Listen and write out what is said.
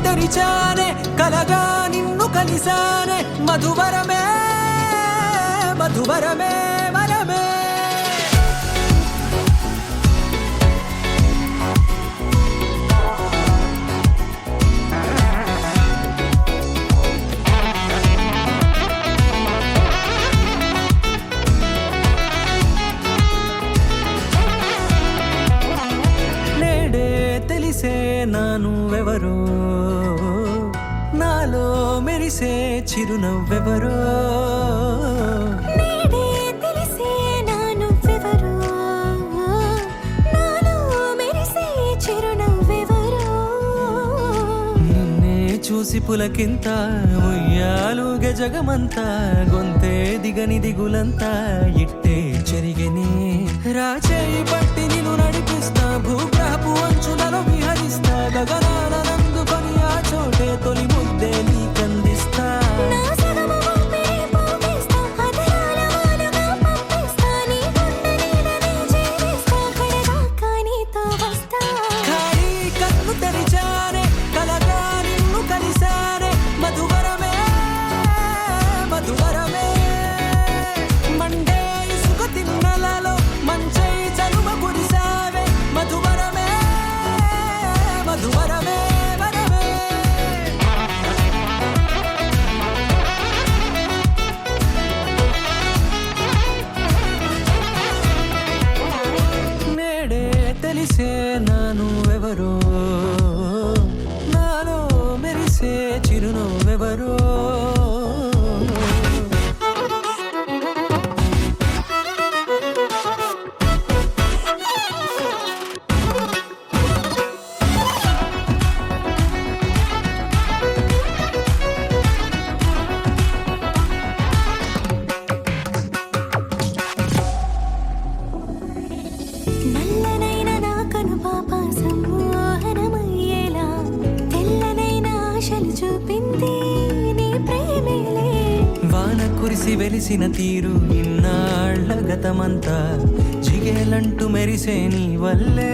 తెరిచానే కలగా నిన్ను కలిసానే మధువరమే మధువరమే వరమే తెలిసే నానువెవరో నాలో మెరిసే చిరునవ్వెవరో తెలిసే నానువెవరో నాలో మెరిసే చిరునవ్వెవరో నిన్నే చూసి పులకింత ఉయ్యాలుగ జగమంతా గొంతే దిగని దిగులంతా ఇట్టే చెరిగని రాచేయి పట్టి నిన్ను నడిపిస్తా భూగ్రహపు అంచులలో విహరిస్తా గగనానందుకొని ఆ చోటే తొలి ముద్దే నీకందిస్తా ఖాళీ కన్ను తెరిచానే కలగా నిన్ను కలిసానే మధువరమే మధువరమే మండే ఇసుక తిన్నలలో మంచై చలువ కురిసావే మధువరమే మధువరమే వరమే నేడే తెలిసే నానువెవరో నాలో మెరిసే చిరునవ్వెవరో నల్లనైన నా కనుపాప సమ్మోహనమయ్యేలా తెల్లనైన ఆశలు చూపింది నీ ప్రేమేలే వాన కురిసి వెలిసిన తీరు ఇన్నాళ్ల గతమంతా జిగేలంటూ మెరిసే నీ వల్లే